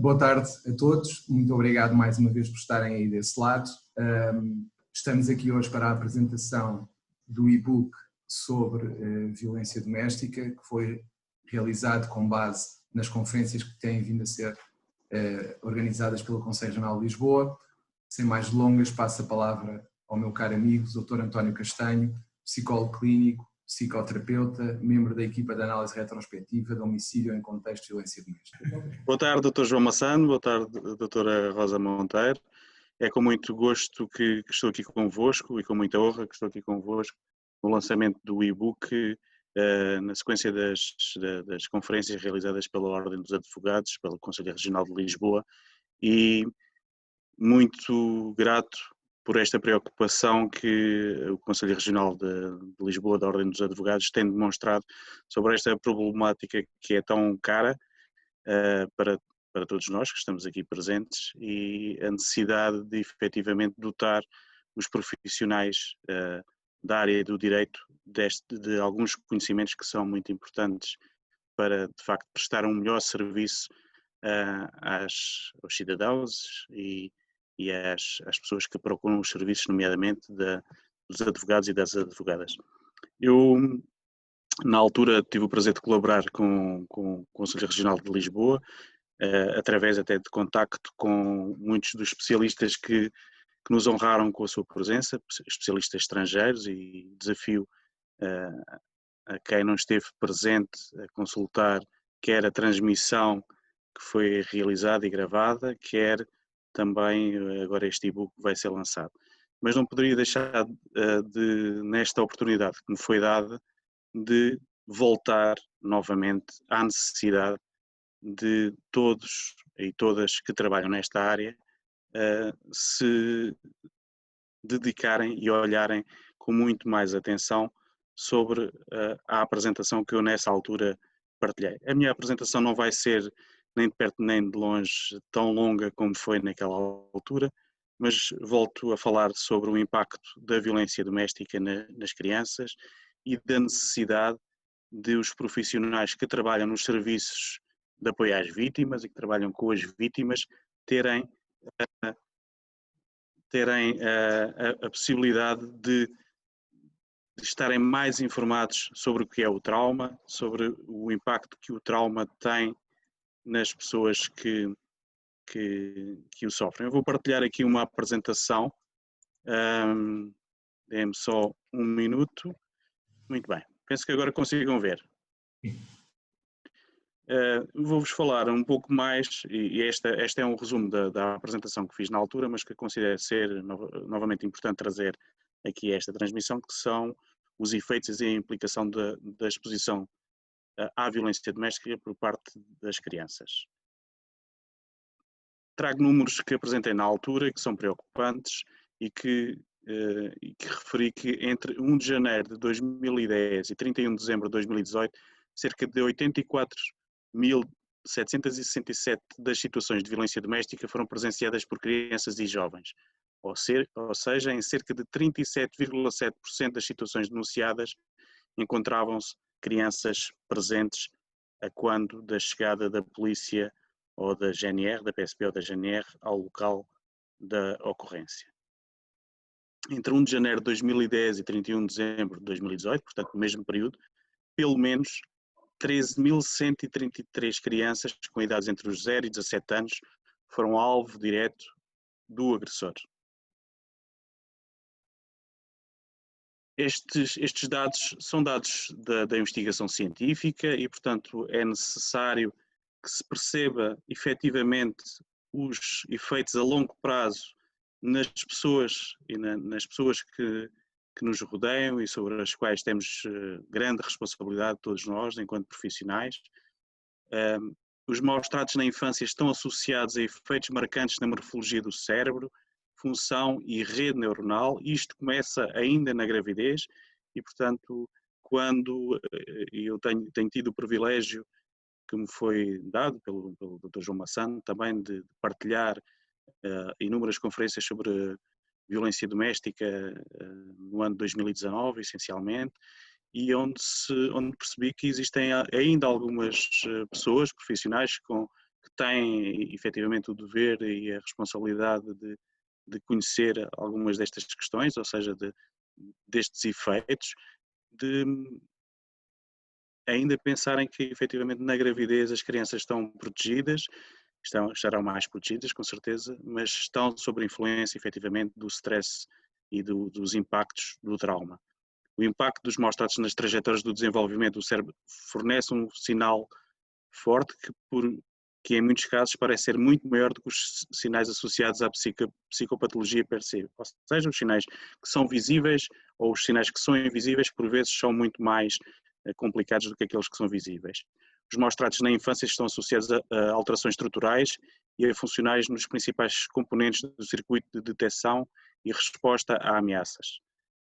Boa tarde a todos, muito obrigado mais uma vez por estarem aí desse lado. Estamos aqui hoje para a apresentação do e-book sobre violência doméstica, que foi realizado com base nas conferências que têm vindo a ser organizadas pelo Conselho Regional de Lisboa. Sem mais delongas, passo a palavra ao meu caro amigo, Dr. António Castanho, psicólogo clínico, psicoterapeuta, membro da equipa de análise retrospectiva de homicídio em contexto de violência doméstica. Boa tarde, Dr. João Massano, boa tarde, Dra. Rosa Monteiro. É com muito gosto que estou aqui convosco e com muita honra que estou aqui convosco no lançamento do e-book, na sequência das conferências realizadas pela Ordem dos Advogados, pelo Conselho Regional de Lisboa, e muito grato por esta preocupação que o Conselho Regional de Lisboa, da Ordem dos Advogados, tem demonstrado sobre esta problemática que é tão cara para todos nós que estamos aqui presentes, e a necessidade de efetivamente dotar os profissionais da área do direito de alguns conhecimentos que são muito importantes para, de facto, prestar um melhor serviço aos cidadãos e às pessoas que procuram os serviços, nomeadamente dos advogados e das advogadas. Eu, na altura, tive o prazer de colaborar com o Conselho Regional de Lisboa, através até de contacto com muitos dos especialistas que nos honraram com a sua presença, especialistas estrangeiros, e desafio a quem não esteve presente a consultar quer a transmissão que foi realizada e gravada, quer também agora este e-book vai ser lançado. Mas não poderia deixar nesta oportunidade que me foi dada, de voltar novamente à necessidade de todos e todas que trabalham nesta área se dedicarem e olharem com muito mais atenção sobre a apresentação que eu nessa altura partilhei. A minha apresentação não vai ser nem de perto nem de longe tão longa como foi naquela altura, mas volto a falar sobre o impacto da violência doméstica nas crianças e da necessidade de os profissionais que trabalham nos serviços de apoio às vítimas e que trabalham com as vítimas terem a possibilidade de estarem mais informados sobre o que é o trauma, sobre o impacto que o trauma tem nas pessoas que o sofrem. Eu vou partilhar aqui uma apresentação, dê-me só um minuto. Muito bem, penso que agora consigam ver. Vou-vos falar um pouco mais, e este é um resumo da apresentação que fiz na altura, mas que considero ser novamente importante trazer aqui esta transmissão, que são os efeitos e a implicação da exposição à violência doméstica por parte das crianças. Trago números que apresentei na altura, que são preocupantes e que referi que entre 1 de janeiro de 2010 e 31 de dezembro de 2018, cerca de 84.767 das situações de violência doméstica foram presenciadas por crianças e jovens, ou seja, em cerca de 37,7% das situações denunciadas encontravam-se crianças presentes a quando da chegada da polícia ou da GNR, da PSP ou da GNR ao local da ocorrência. Entre 1 de janeiro de 2010 e 31 de dezembro de 2018, portanto no mesmo período, pelo menos 13.133 crianças com idades entre os 0 e 17 anos foram alvo direto do agressor. Estes dados são dados da investigação científica e, portanto, é necessário que se perceba efetivamente os efeitos a longo prazo nas pessoas e nas pessoas que nos rodeiam e sobre as quais temos grande responsabilidade, todos nós, enquanto profissionais. Os maus-tratos na infância estão associados a efeitos marcantes na morfologia do cérebro, função e rede neuronal. Isto começa ainda na gravidez e, portanto, quando eu tenho tido o privilégio que me foi dado pelo Dr. João Massano também de partilhar inúmeras conferências sobre violência doméstica no ano de 2019, essencialmente, e onde percebi que existem ainda algumas pessoas, profissionais, com que têm efetivamente o dever e a responsabilidade de conhecer algumas destas questões, ou seja, destes efeitos, de ainda pensarem que efetivamente na gravidez as crianças estão protegidas, estarão mais protegidas com certeza, mas estão sob a influência efetivamente do stress e dos impactos do trauma. O impacto dos maus tratos nas trajetórias do desenvolvimento do cérebro fornece um sinal forte que em muitos casos parece ser muito maior do que os sinais associados à psicopatologia per se. Ou seja, os sinais que são visíveis ou os sinais que são invisíveis por vezes são muito mais complicados do que aqueles que são visíveis. Os maus tratos na infância estão associados a alterações estruturais e a funcionais nos principais componentes do circuito de detecção e resposta a ameaças.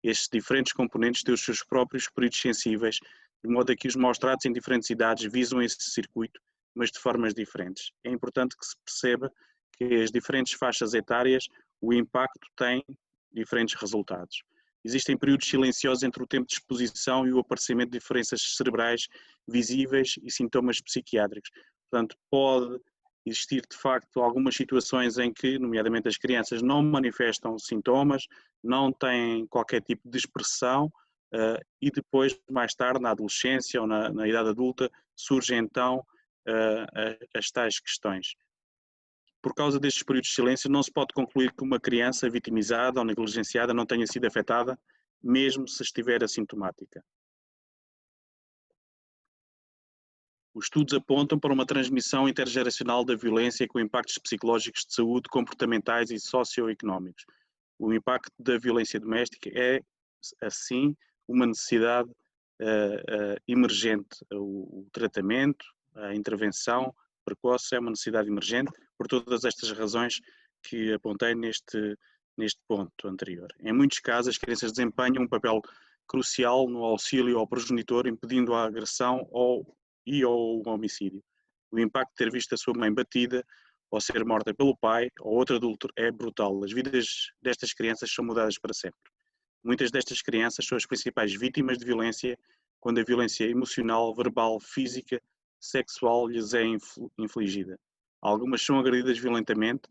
Estes diferentes componentes têm os seus próprios períodos sensíveis, de modo a que os maus tratos em diferentes idades visam esse circuito, mas de formas diferentes. É importante que se perceba que as diferentes faixas etárias, o impacto tem diferentes resultados. Existem períodos silenciosos entre o tempo de exposição e o aparecimento de diferenças cerebrais visíveis e sintomas psiquiátricos. Portanto, pode existir de facto algumas situações em que, nomeadamente as crianças, não manifestam sintomas, não têm qualquer tipo de expressão e depois, mais tarde, na adolescência ou na idade adulta, surgem então as tais questões. Por causa destes períodos de silêncio, não se pode concluir que uma criança vitimizada ou negligenciada não tenha sido afetada, mesmo se estiver assintomática. Os estudos apontam para uma transmissão intergeracional da violência com impactos psicológicos de saúde, comportamentais e socioeconómicos. O impacto da violência doméstica é, assim, uma necessidade emergente. O tratamento, a intervenção precoce é uma necessidade emergente por todas estas razões que apontei neste ponto anterior. Em muitos casos, as crianças desempenham um papel crucial no auxílio ao progenitor, impedindo a agressão ou o homicídio. O impacto de ter visto a sua mãe batida ou ser morta pelo pai ou outro adulto é brutal. As vidas destas crianças são mudadas para sempre. Muitas destas crianças são as principais vítimas de violência quando a violência emocional, verbal, física, sexual lhes é infligida. Algumas são agredidas violentamente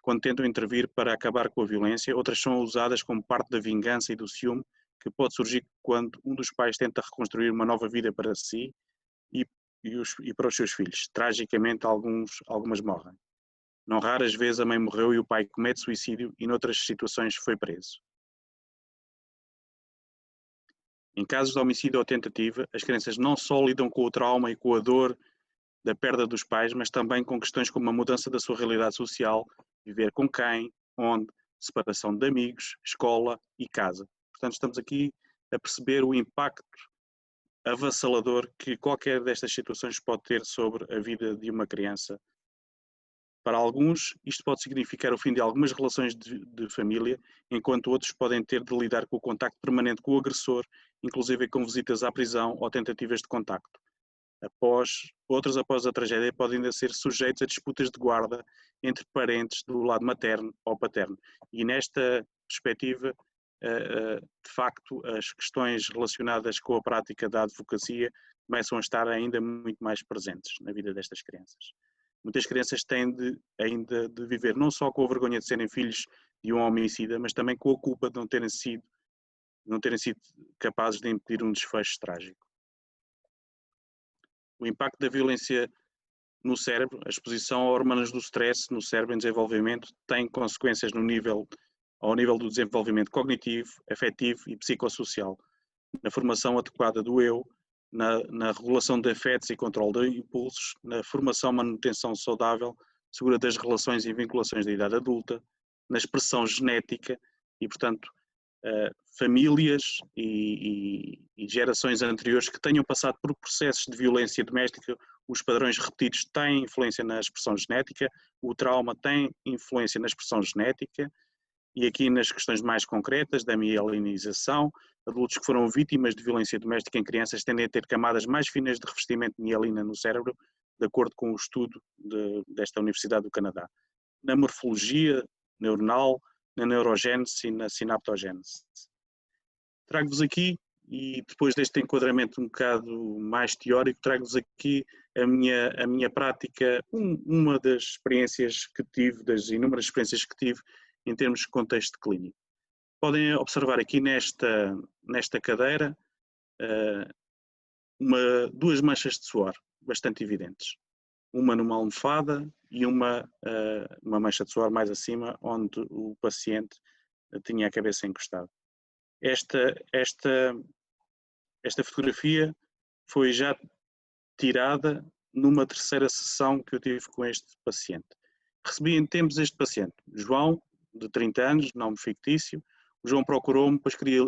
quando tentam intervir para acabar com a violência, outras são usadas como parte da vingança e do ciúme que pode surgir quando um dos pais tenta reconstruir uma nova vida para si e para os seus filhos. Tragicamente, algumas morrem. Não raras vezes a mãe morreu e o pai comete suicídio e noutras situações foi preso. Em casos de homicídio ou tentativa, as crianças não só lidam com o trauma e com a dor da perda dos pais, mas também com questões como a mudança da sua realidade social, viver com quem, onde, separação de amigos, escola e casa. Portanto, estamos aqui a perceber o impacto avassalador que qualquer destas situações pode ter sobre a vida de uma criança. Para alguns, isto pode significar o fim de algumas relações de família, enquanto outros podem ter de lidar com o contacto permanente com o agressor, inclusive com visitas à prisão ou tentativas de contacto. Outros, após a tragédia, podem ainda ser sujeitos a disputas de guarda entre parentes do lado materno ou paterno. E nesta perspectiva, de facto, as questões relacionadas com a prática da advocacia começam a estar ainda muito mais presentes na vida destas crianças. Muitas crianças têm ainda de viver não só com a vergonha de serem filhos de um homicida, mas também com a culpa de não terem sido capazes de impedir um desfecho trágico. O impacto da violência no cérebro, a exposição a hormonas do stress no cérebro em desenvolvimento tem consequências ao nível do desenvolvimento cognitivo, afetivo e psicossocial, na formação adequada do eu, na regulação de afetos e controle de impulsos, na formação e manutenção saudável, segura das relações e vinculações da idade adulta, na expressão genética e, portanto, famílias e gerações anteriores que tenham passado por processos de violência doméstica, os padrões repetidos têm influência na expressão genética, o trauma tem influência na expressão genética e aqui nas questões mais concretas da mielinização, adultos que foram vítimas de violência doméstica em crianças tendem a ter camadas mais finas de revestimento de mielina no cérebro, de acordo com o estudo desta Universidade do Canadá. Na morfologia neuronal, na neurogênese e na sinaptogênese. Trago-vos aqui, e depois deste enquadramento um bocado mais teórico, trago-vos aqui a minha prática, uma das experiências que tive, das inúmeras experiências que tive em termos de contexto clínico. Podem observar aqui nesta cadeira duas manchas de suor bastante evidentes. Uma numa almofada e uma mancha de suor mais acima, onde o paciente tinha a cabeça encostada. Esta fotografia foi já tirada numa terceira sessão que eu tive com este paciente. Recebi em tempos este paciente, João, de 30 anos, nome fictício. O João procurou-me, pois queria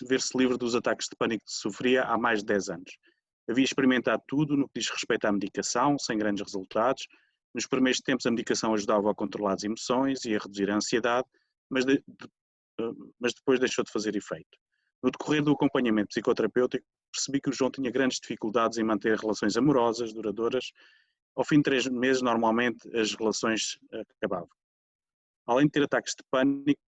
ver-se livre dos ataques de pânico que sofria há mais de 10 anos. Havia experimentado tudo no que diz respeito à medicação, sem grandes resultados. Nos primeiros tempos a medicação ajudava a controlar as emoções e a reduzir a ansiedade, mas depois deixou de fazer efeito. No decorrer do acompanhamento psicoterapêutico, percebi que o João tinha grandes dificuldades em manter relações amorosas, duradouras. Ao fim de 3 meses, normalmente, as relações acabavam. Além de ter ataques de pânico,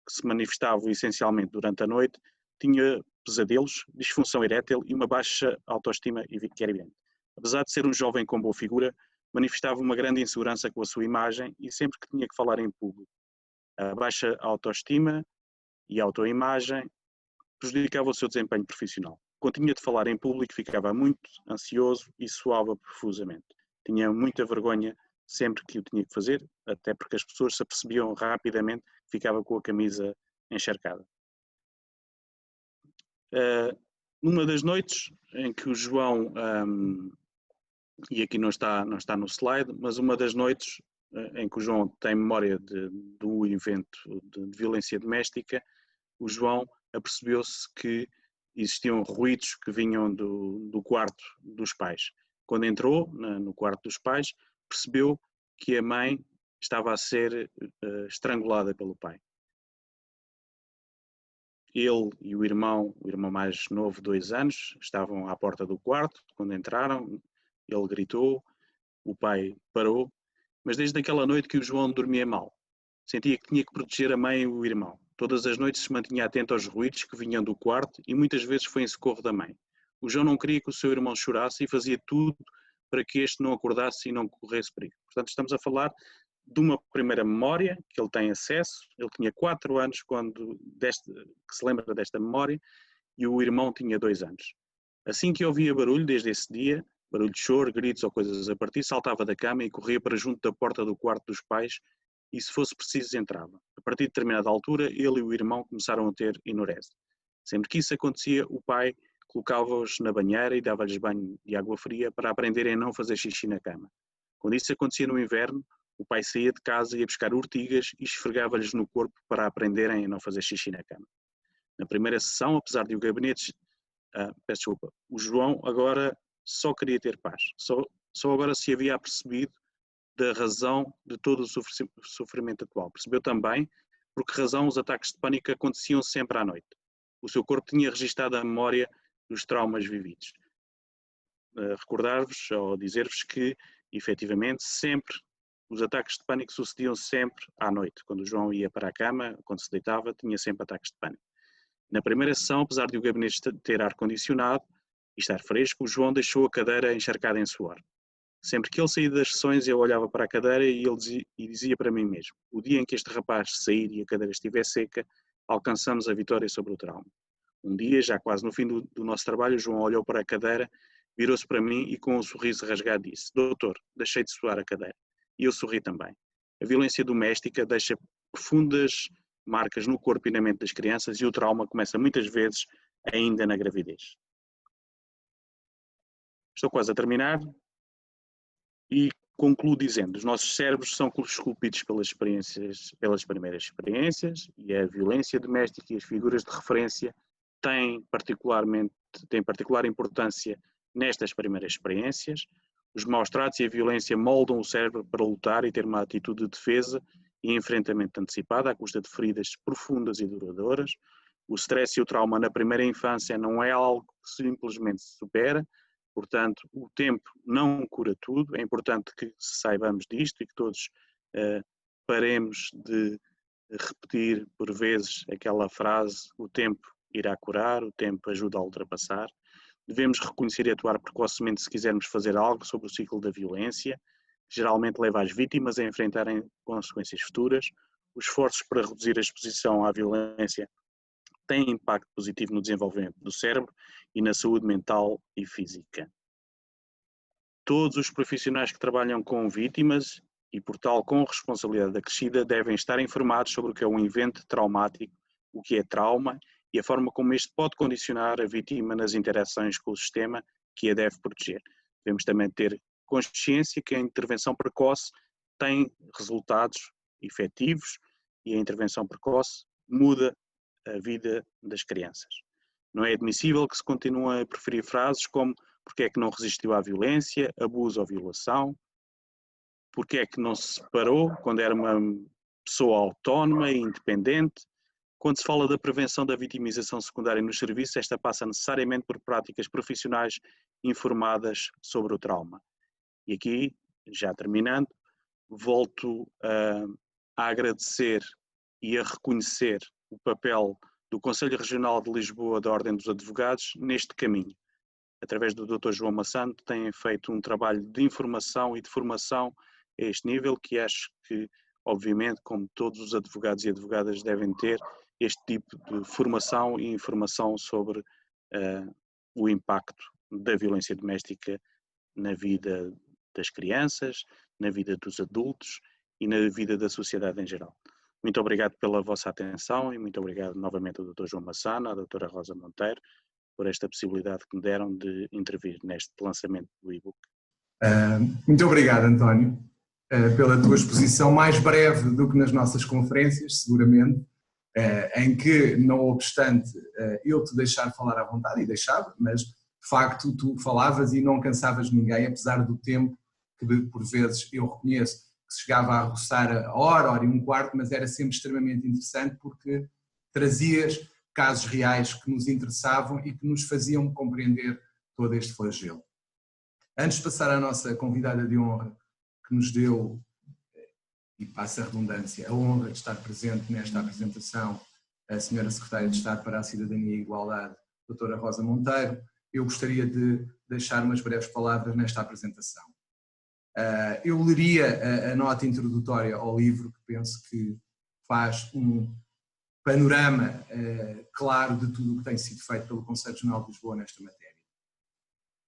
que se manifestavam essencialmente durante a noite, tinha pesadelos, disfunção erétil e uma baixa autoestima que era evidente. Apesar de ser um jovem com boa figura, manifestava uma grande insegurança com a sua imagem e sempre que tinha que falar em público. A baixa autoestima e autoimagem prejudicava o seu desempenho profissional. Quando tinha de falar em público, ficava muito ansioso e suava profusamente. Tinha muita vergonha sempre que o tinha que fazer, até porque as pessoas se apercebiam rapidamente que ficava com a camisa encharcada. Numa das noites em que o João, e aqui não está no slide, mas uma das noites em que o João tem memória do evento de violência doméstica, o João apercebeu-se que existiam ruídos que vinham do quarto dos pais. Quando entrou no quarto dos pais, percebeu que a mãe estava a ser estrangulada pelo pai. Ele e o irmão mais novo, 2 anos, estavam à porta do quarto. Quando entraram, ele gritou, o pai parou, mas desde aquela noite que o João dormia mal. Sentia que tinha que proteger a mãe e o irmão. Todas as noites se mantinha atento aos ruídos que vinham do quarto e muitas vezes foi em socorro da mãe. O João não queria que o seu irmão chorasse e fazia tudo para que este não acordasse e não corresse perigo. Portanto, estamos a falar de uma primeira memória que ele tem acesso. Ele tinha 4 anos que se lembra desta memória e o irmão tinha 2 anos. Assim que ouvia barulho, desde esse dia, barulho de choro, gritos ou coisas a partir, saltava da cama e corria para junto da porta do quarto dos pais e, se fosse preciso, entrava. A partir de determinada altura, ele e o irmão começaram a ter enurese. Sempre que isso acontecia, o pai colocava-os na banheira e dava-lhes banho de água fria para aprenderem a não fazer xixi na cama. Quando isso acontecia no inverno, o pai saía de casa e ia buscar urtigas e esfregava-lhes no corpo para aprenderem a não fazer xixi na cama. Na primeira sessão, apesar de o gabinete... o João agora só queria ter paz. Só agora se havia apercebido da razão de todo o sofrimento atual. Percebeu também por que razão os ataques de pânico aconteciam sempre à noite. O seu corpo tinha registado a memória dos traumas vividos. Recordar-vos ou dizer-vos que, efetivamente, sempre os ataques de pânico sucediam sempre à noite. Quando o João ia para a cama, quando se deitava, tinha sempre ataques de pânico. Na primeira sessão, apesar de o gabinete ter ar-condicionado e estar fresco, o João deixou a cadeira encharcada em suor. Sempre que ele saía das sessões, eu olhava para a cadeira e dizia para mim mesmo: o dia em que este rapaz sair e a cadeira estiver seca, alcançamos a vitória sobre o trauma. Um dia, já quase no fim do nosso trabalho, o João olhou para a cadeira, virou-se para mim e com um sorriso rasgado disse: doutor, deixei de suar a cadeira. E eu sorri também. A violência doméstica deixa profundas marcas no corpo e na mente das crianças e o trauma começa muitas vezes ainda na gravidez. Estou quase a terminar e concluo dizendo: os nossos cérebros são esculpidos pelas primeiras experiências e a violência doméstica e as figuras de referência têm particular importância nestas primeiras experiências. Os maus-tratos e a violência moldam o cérebro para lutar e ter uma atitude de defesa e enfrentamento antecipado à custa de feridas profundas e duradouras. O stress e o trauma na primeira infância não é algo que simplesmente se supera, portanto, o tempo não cura tudo. É importante que saibamos disto e que todos paremos de repetir por vezes aquela frase: o tempo irá curar, o tempo ajuda a ultrapassar. Devemos reconhecer e atuar precocemente se quisermos fazer algo sobre o ciclo da violência, que geralmente leva as vítimas a enfrentarem consequências futuras. Os esforços para reduzir a exposição à violência têm impacto positivo no desenvolvimento do cérebro e na saúde mental e física. Todos os profissionais que trabalham com vítimas e, por tal, com responsabilidade acrescida, devem estar informados sobre o que é um evento traumático, o que é trauma e a forma como este pode condicionar a vítima nas interações com o sistema que a deve proteger. Devemos também ter consciência que a intervenção precoce tem resultados efetivos e a intervenção precoce muda a vida das crianças. Não é admissível que se continue a preferir frases como porque é que não resistiu à violência, abuso ou violação, porque é que não se separou quando era uma pessoa autónoma e independente. Quando se fala da prevenção da vitimização secundária nos serviços, esta passa necessariamente por práticas profissionais informadas sobre o trauma. E aqui, já terminando, volto a agradecer e a reconhecer o papel do Conselho Regional de Lisboa da Ordem dos Advogados neste caminho. Através do Dr. João Massante, têm feito um trabalho de informação e de formação a este nível, que acho que, obviamente, como todos os advogados e advogadas devem ter, este tipo de formação e informação sobre o impacto da violência doméstica na vida das crianças, na vida dos adultos e na vida da sociedade em geral. Muito obrigado pela vossa atenção e muito obrigado novamente ao Dr. João Massana, à Dra. Rosa Monteiro, por esta possibilidade que me deram de intervir neste lançamento do e-book. Muito obrigado, António, pela tua exposição, mais breve do que nas nossas conferências, seguramente, em que, não obstante eu te deixar falar à vontade, e deixava, mas de facto tu falavas e não cansavas ninguém, apesar do tempo que por vezes eu reconheço que chegava a roçar a hora e um quarto, mas era sempre extremamente interessante porque trazias casos reais que nos interessavam e que nos faziam compreender todo este flagelo. Antes de passar à nossa convidada de honra, que nos deu, e passa a redundância, a honra de estar presente nesta apresentação, a Sra. Secretária de Estado para a Cidadania e a Igualdade, Dra. Rosa Monteiro, eu gostaria de deixar umas breves palavras nesta apresentação. Eu leria a nota introdutória ao livro, que penso que faz um panorama claro de tudo o que tem sido feito pelo Conselho Regional de Lisboa nesta matéria.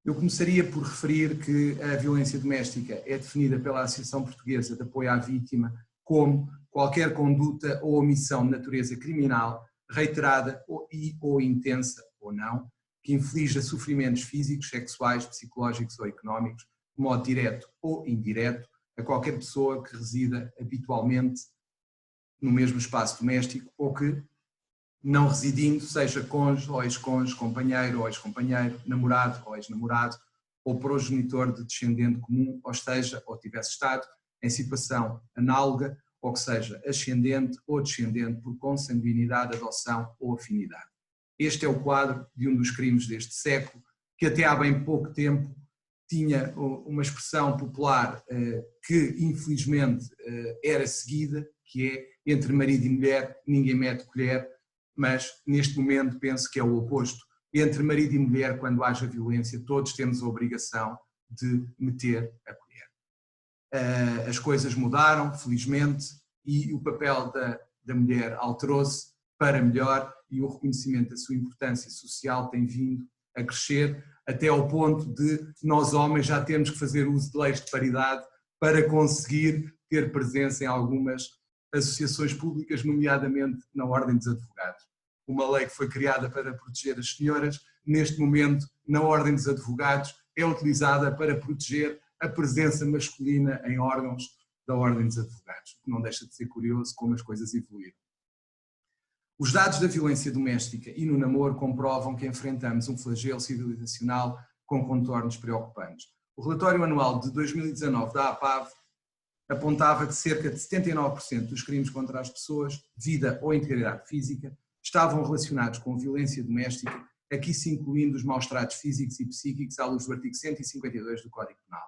Eu começaria por referir que a violência doméstica é definida pela Associação Portuguesa de Apoio à Vítima como qualquer conduta ou omissão de natureza criminal, reiterada ou intensa, ou não, que inflige sofrimentos físicos, sexuais, psicológicos ou económicos, de modo direto ou indireto, a qualquer pessoa que resida habitualmente no mesmo espaço doméstico ou que, não residindo, seja cônjuge ou ex-cônjuge, companheiro ou ex-companheiro, namorado ou ex-namorado, ou progenitor de descendente comum, ou esteja, ou tivesse estado em situação análoga, ou que seja ascendente ou descendente por consanguinidade, adoção ou afinidade. Este é o quadro de um dos crimes deste século, que até há bem pouco tempo tinha uma expressão popular que infelizmente era seguida, que é entre marido e mulher ninguém mete colher, mas neste momento penso que é o oposto. Entre marido e mulher, quando haja violência, todos temos a obrigação de meter a colher. As coisas mudaram, felizmente, e o papel da mulher alterou-se para melhor e o reconhecimento da sua importância social tem vindo a crescer, até ao ponto de nós homens já temos que fazer uso de leis de paridade para conseguir ter presença em algumas associações públicas, nomeadamente na Ordem dos Advogados. Uma lei que foi criada para proteger as senhoras, neste momento, na Ordem dos Advogados, é utilizada para proteger a presença masculina em órgãos da Ordem dos Advogados, o que não deixa de ser curioso como as coisas evoluíram. Os dados da violência doméstica e no namoro comprovam que enfrentamos um flagelo civilizacional com contornos preocupantes. O relatório anual de 2019 da APAV apontava que cerca de 79% dos crimes contra as pessoas, vida ou integridade física, estavam relacionados com violência doméstica, aqui se incluindo os maus-tratos físicos e psíquicos à luz do artigo 152 do Código Penal.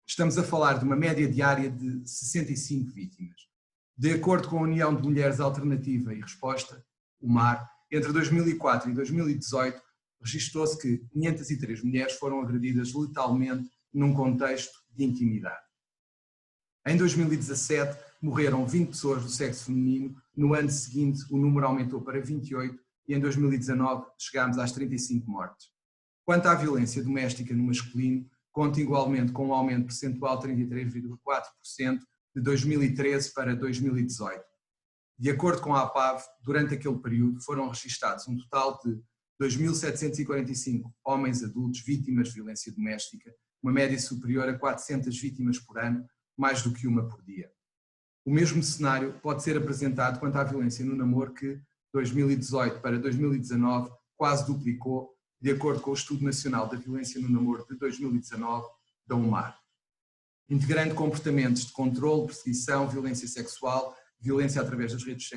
Estamos a falar de uma média diária de 65 vítimas. De acordo com a União de Mulheres Alternativa e Resposta, o MAR, Entre 2004 e 2018, registou-se que 503 mulheres foram agredidas letalmente num contexto de intimidade. Em 2017, morreram 20 pessoas do sexo feminino, no ano seguinte o número aumentou para 28 e em 2019 chegámos às 35 mortes. Quanto à violência doméstica no masculino, conta igualmente com um aumento percentual de 33,4% de 2013 para 2018. De acordo com a APAV, durante aquele período foram registados um total de 2.745 homens adultos vítimas de violência doméstica, uma média superior a 400 vítimas por ano, mais do que uma por dia. O mesmo cenário pode ser apresentado quanto à violência no namoro que, 2018 para 2019, quase duplicou, de acordo com o Estudo Nacional da Violência no Namoro de 2019, da UMAR. Integrando comportamentos de controle, perseguição, violência sexual, violência através das redes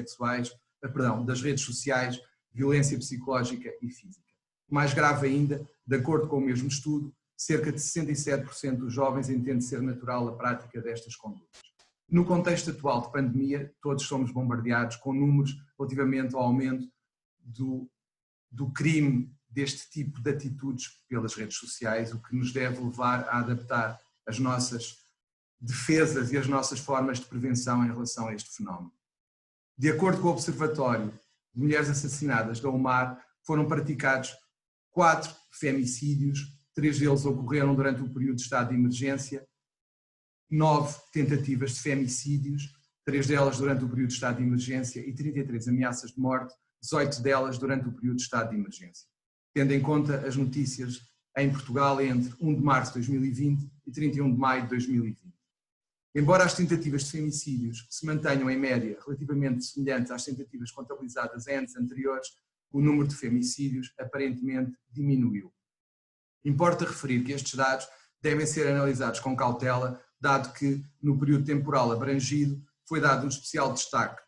das redes sociais, violência psicológica e física. Mais grave ainda, de acordo com o mesmo estudo, cerca de 67% dos jovens entende ser natural a prática destas condutas. No contexto atual de pandemia, todos somos bombardeados com números relativamente ao aumento do crime deste tipo de atitudes pelas redes sociais, o que nos deve levar a adaptar as nossas defesas e as nossas formas de prevenção em relação a este fenómeno. De acordo com o Observatório de Mulheres Assassinadas da UMAR, foram praticados 4 femicídios, 3 deles ocorreram durante o período de estado de emergência, 9 tentativas de femicídios, 3 delas durante o período de estado de emergência e 33 ameaças de morte, 18 delas durante o período de estado de emergência. Tendo em conta as notícias em Portugal entre 1 de março de 2020 e 31 de maio de 2020. Embora as tentativas de femicídios se mantenham em média relativamente semelhantes às tentativas contabilizadas em anos anteriores, o número de femicídios aparentemente diminuiu. Importa referir que estes dados devem ser analisados com cautela, dado que, no período temporal abrangido, foi dado um especial destaque,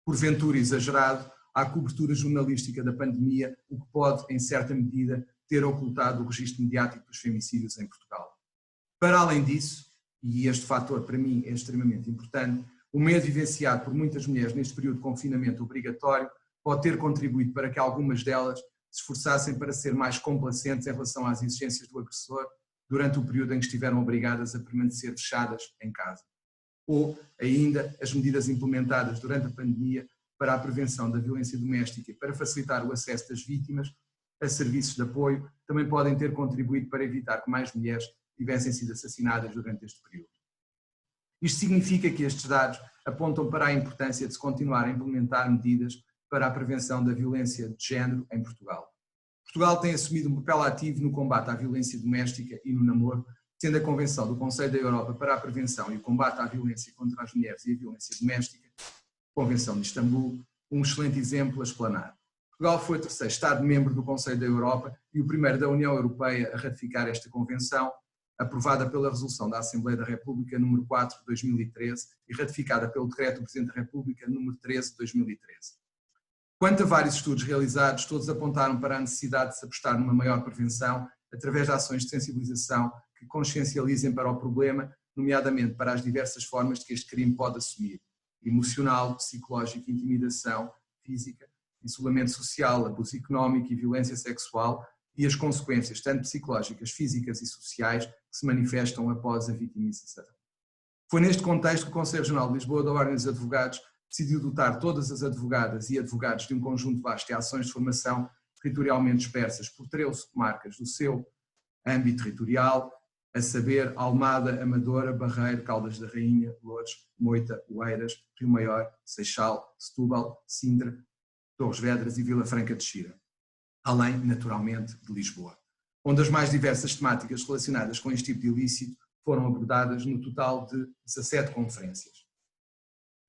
porventura exagerado, à cobertura jornalística da pandemia, o que pode, em certa medida, ter ocultado o registro mediático dos femicídios em Portugal. Para além disso, e este fator para mim é extremamente importante, o medo vivenciado por muitas mulheres neste período de confinamento obrigatório pode ter contribuído para que algumas delas se esforçassem para ser mais complacentes em relação às exigências do agressor durante o período em que estiveram obrigadas a permanecer fechadas em casa. Ou, ainda, as medidas implementadas durante a pandemia para a prevenção da violência doméstica e para facilitar o acesso das vítimas a serviços de apoio também podem ter contribuído para evitar que mais mulheres tivessem sido assassinadas durante este período. Isto significa que estes dados apontam para a importância de se continuar a implementar medidas para a prevenção da violência de género em Portugal. Portugal tem assumido um papel ativo no combate à violência doméstica e no namoro, sendo a Convenção do Conselho da Europa para a Prevenção e o Combate à Violência contra as Mulheres e a Violência Doméstica, Convenção de Istambul, um excelente exemplo a explanar. Portugal foi o terceiro Estado-membro do Conselho da Europa e o primeiro da União Europeia a ratificar esta Convenção, aprovada pela Resolução da Assembleia da República nº 4 de 2013 e ratificada pelo Decreto do Presidente da República nº 13 de 2013. Quanto a vários estudos realizados, todos apontaram para a necessidade de se apostar numa maior prevenção através de ações de sensibilização que consciencializem para o problema, nomeadamente para as diversas formas de que este crime pode assumir: emocional, psicológico, intimidação física, isolamento social, abuso económico e violência sexual, e as consequências, tanto psicológicas, físicas e sociais, que se manifestam após a vitimização. Foi neste contexto que o Conselho Regional de Lisboa da Ordem dos Advogados decidiu dotar todas as advogadas e advogados de um conjunto vasto de ações de formação territorialmente dispersas por 13 comarcas do seu âmbito territorial, a saber Almada, Amadora, Barreiro, Caldas da Rainha, Loures, Moita, Oeiras, Rio Maior, Seixal, Setúbal, Sintra, Torres Vedras e Vila Franca de Xira, além, naturalmente, de Lisboa, onde as mais diversas temáticas relacionadas com este tipo de ilícito foram abordadas no total de 17 conferências.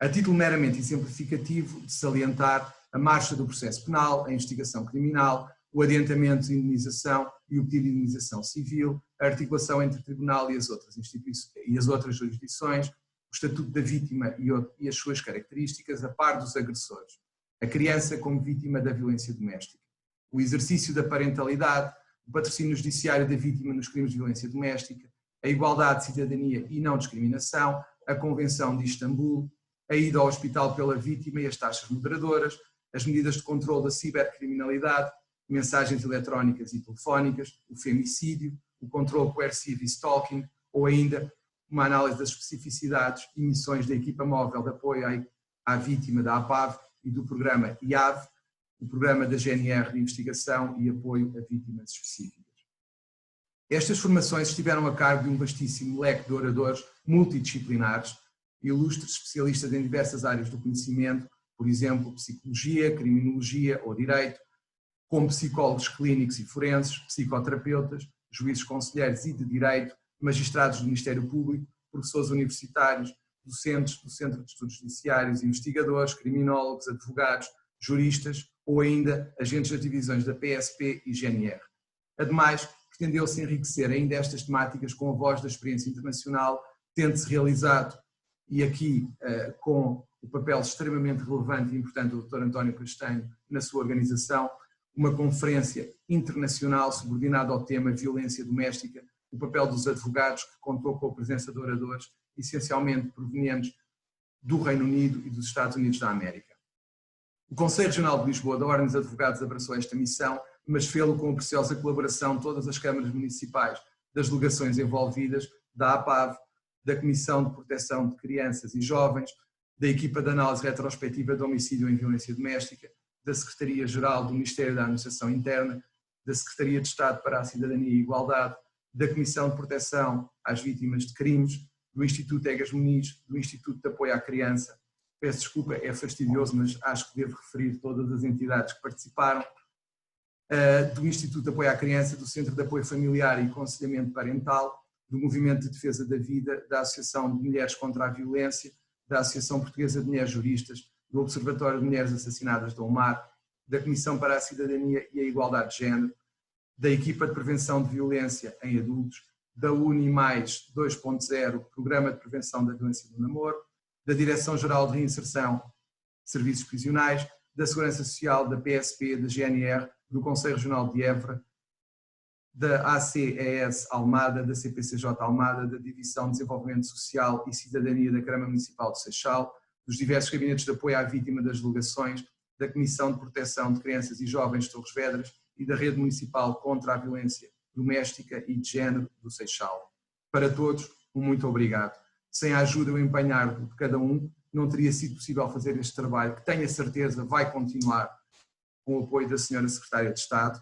A título meramente exemplificativo de salientar a marcha do processo penal, a investigação criminal, o adiantamento de indenização e o pedido de indenização civil, a articulação entre o tribunal e as outras jurisdições, o estatuto da vítima e as suas características, a par dos agressores, a criança como vítima da violência doméstica, o exercício da parentalidade, o patrocínio judiciário da vítima nos crimes de violência doméstica, a igualdade, cidadania e não discriminação, a Convenção de Istambul, a ida ao hospital pela vítima e as taxas moderadoras, as medidas de controle da cibercriminalidade, mensagens eletrónicas e telefónicas, o femicídio, o controle coercivo e stalking, ou ainda uma análise das especificidades e missões da equipa móvel de apoio à vítima da APAV e do programa IAV, o programa da GNR de investigação e apoio a vítimas específicas. Estas formações estiveram a cargo de um vastíssimo leque de oradores multidisciplinares, ilustres especialistas em diversas áreas do conhecimento, por exemplo, psicologia, criminologia ou direito, como psicólogos clínicos e forenses, psicoterapeutas, juízes conselheiros e de direito, magistrados do Ministério Público, professores universitários, docentes do Centro de Estudos Judiciários, investigadores, criminólogos, advogados, juristas ou ainda agentes das divisões da PSP e GNR. Ademais, pretendeu-se enriquecer ainda estas temáticas com a voz da experiência internacional, tendo-se realizado, e aqui com o papel extremamente relevante e importante do Dr. António Castanho na sua organização, uma conferência internacional subordinada ao tema violência doméstica, o papel dos advogados, que contou com a presença de oradores essencialmente provenientes do Reino Unido e dos Estados Unidos da América. O Conselho Regional de Lisboa da Ordem dos Advogados abraçou esta missão, mas fê-lo com a preciosa colaboração de todas as câmaras municipais, das delegações envolvidas, da APAV, da Comissão de Proteção de Crianças e Jovens, da equipa de análise retrospectiva de homicídio em violência doméstica, da Secretaria-Geral do Ministério da Administração Interna, da Secretaria de Estado para a Cidadania e Igualdade, da Comissão de Proteção às Vítimas de Crimes, do Instituto Egas Muniz, do Instituto de Apoio à Criança. Peço desculpa, é fastidioso, mas acho que devo referir todas as entidades que participaram, do Instituto de Apoio à Criança, do Centro de Apoio Familiar e Aconselhamento Parental, do Movimento de Defesa da Vida, da Associação de Mulheres contra a Violência, da Associação Portuguesa de Mulheres Juristas, do Observatório de Mulheres Assassinadas do Omar, da Comissão para a Cidadania e a Igualdade de Género, da Equipa de Prevenção de Violência em Adultos, da UNI+, 2.0, Programa de Prevenção da Violência do Namoro, da Direção-Geral de Reinserção, Serviços Prisionais, da Segurança Social, da PSP, da GNR, do Conselho Regional de Évora, da ACES Almada, da CPCJ Almada, da Divisão de Desenvolvimento Social e Cidadania da Câmara Municipal de Seixal, dos diversos gabinetes de apoio à vítima das delegações, da Comissão de Proteção de Crianças e Jovens de Torres Vedras e da Rede Municipal contra a Violência Doméstica e de Género do Seixal. Para todos, um muito obrigado. Sem a ajuda e o empenhar de cada um, não teria sido possível fazer este trabalho, que tenho a certeza vai continuar com o apoio da Sra. Secretária de Estado.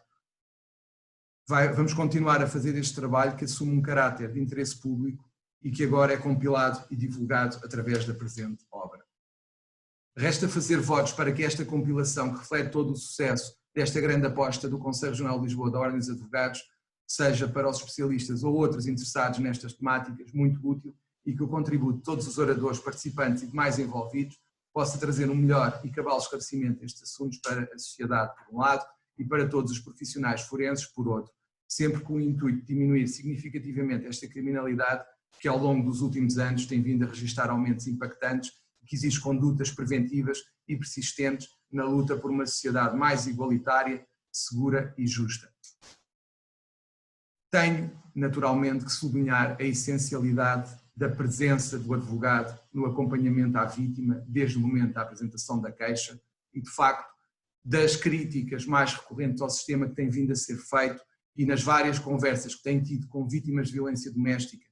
Vamos continuar a fazer este trabalho que assume um caráter de interesse público e que agora é compilado e divulgado através da presente obra. Resta fazer votos para que esta compilação, que reflete todo o sucesso desta grande aposta do Conselho Regional de Lisboa da Ordem dos Advogados, seja para os especialistas ou outros interessados nestas temáticas muito útil e que o contributo de todos os oradores, participantes e demais envolvidos possa trazer um melhor e cabal esclarecimento destes assuntos para a sociedade, por um lado, e para todos os profissionais forenses, por outro, sempre com o intuito de diminuir significativamente esta criminalidade que ao longo dos últimos anos tem vindo a registrar aumentos impactantes e que exige condutas preventivas e persistentes na luta por uma sociedade mais igualitária, segura e justa. Tenho, naturalmente, que sublinhar a essencialidade da presença do advogado no acompanhamento à vítima desde o momento da apresentação da queixa e, de facto, das críticas mais recorrentes ao sistema que tem vindo a ser feito e nas várias conversas que tem tido com vítimas de violência doméstica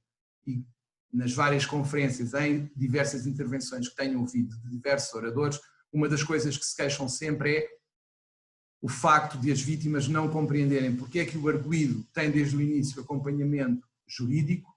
e nas várias conferências, em diversas intervenções que tenho ouvido de diversos oradores, uma das coisas que se queixam sempre é o facto de as vítimas não compreenderem porque é que o arguido tem desde o início acompanhamento jurídico,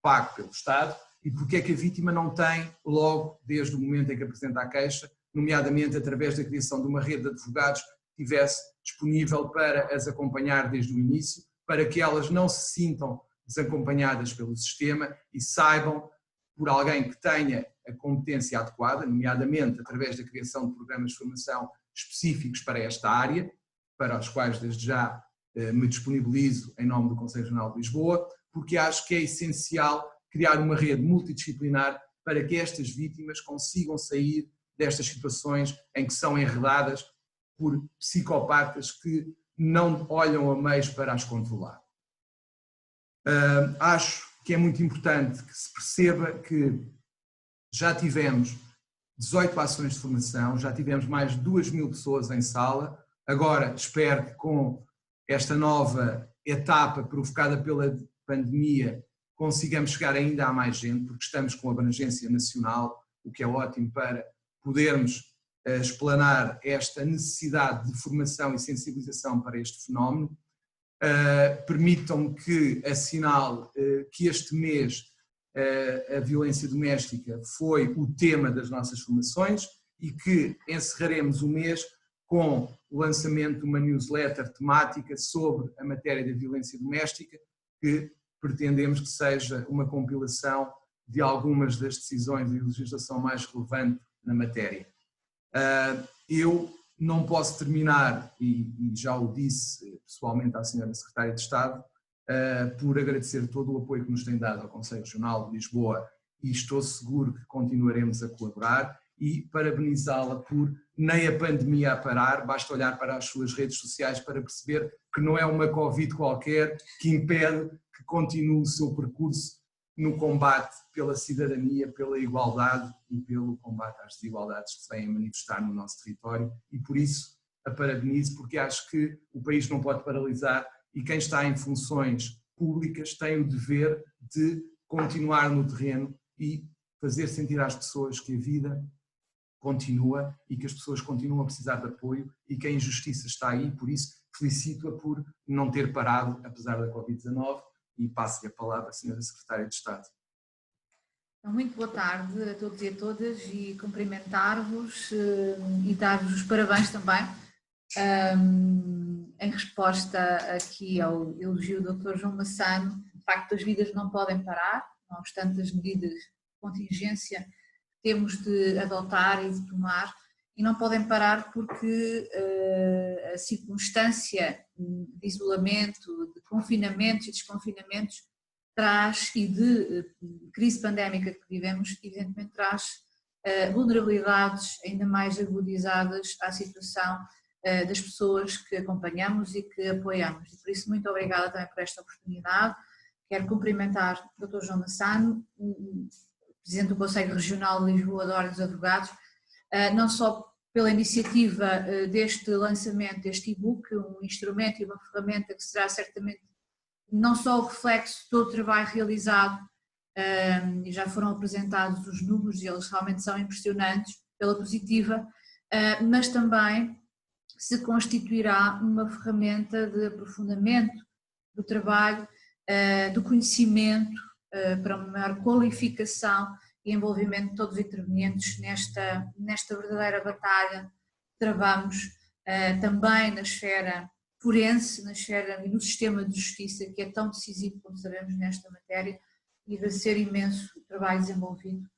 pago pelo Estado, e porque é que a vítima não tem logo desde o momento em que apresenta a queixa, nomeadamente através da criação de uma rede de advogados que estivesse disponível para as acompanhar desde o início, para que elas não se sintam desacompanhadas pelo sistema e saibam, por alguém que tenha a competência adequada, nomeadamente através da criação de programas de formação específicos para esta área, para os quais desde já me disponibilizo em nome do Conselho Regional de Lisboa, porque acho que é essencial criar uma rede multidisciplinar para que estas vítimas consigam sair destas situações em que são enredadas por psicopatas que não olham a meios para as controlar. Acho que é muito importante que se perceba que já tivemos 18 ações de formação, já tivemos mais de 2.000 pessoas em sala. Agora espero que com esta nova etapa provocada pela pandemia consigamos chegar ainda a mais gente, porque estamos com abrangência nacional, o que é ótimo para podermos explanar esta necessidade de formação e sensibilização para este fenómeno. Permitam-me que assinale que este mês a violência doméstica foi o tema das nossas formações e que encerraremos o mês com o lançamento de uma newsletter temática sobre a matéria da violência doméstica, que pretendemos que seja uma compilação de algumas das decisões e legislação mais relevante na matéria. Eu não posso terminar, e já o disse pessoalmente à Sra. Secretária de Estado, por agradecer todo o apoio que nos tem dado ao Conselho Regional de Lisboa, e estou seguro que continuaremos a colaborar, e parabenizá-la por nem a pandemia a parar, basta olhar para as suas redes sociais para perceber que não é uma Covid qualquer que impede que continue o seu percurso no combate pela cidadania, pela igualdade e pelo combate às desigualdades que se vêm a manifestar no nosso território, e por isso a parabenizo, porque acho que o país não pode paralisar e quem está em funções públicas tem o dever de continuar no terreno e fazer sentir às pessoas que a vida continua e que as pessoas continuam a precisar de apoio e que a injustiça está aí, por isso felicito-a por não ter parado apesar da Covid-19 e passo-lhe a palavra à Sra. Secretária de Estado. Muito boa tarde a todos e a todas e cumprimentar-vos e dar-vos os parabéns também em resposta aqui ao elogio do Dr. João Massano. De facto, as vidas não podem parar, não obstante as medidas de contingência que temos de adotar e de tomar, e não podem parar porque a circunstância de isolamento, de confinamentos e desconfinamentos traz, e de crise pandémica que vivemos, evidentemente traz vulnerabilidades ainda mais agudizadas à situação das pessoas que acompanhamos e que apoiamos. E por isso, muito obrigada também por esta oportunidade. Quero cumprimentar o Dr. João Massano, Presidente do Conselho Regional de Lisboa da Ordem dos Advogados, não só pela iniciativa deste lançamento deste e-book, um instrumento e uma ferramenta que será certamente não só o reflexo de todo o trabalho realizado, e já foram apresentados os números e eles realmente são impressionantes pela positiva, mas também se constituirá uma ferramenta de aprofundamento do trabalho, do conhecimento, para uma maior qualificação e envolvimento de todos os intervenientes nesta verdadeira batalha que travamos também na esfera forense, na esfera e no sistema de justiça, que é tão decisivo, como sabemos, nesta matéria, e vai ser imenso o trabalho desenvolvido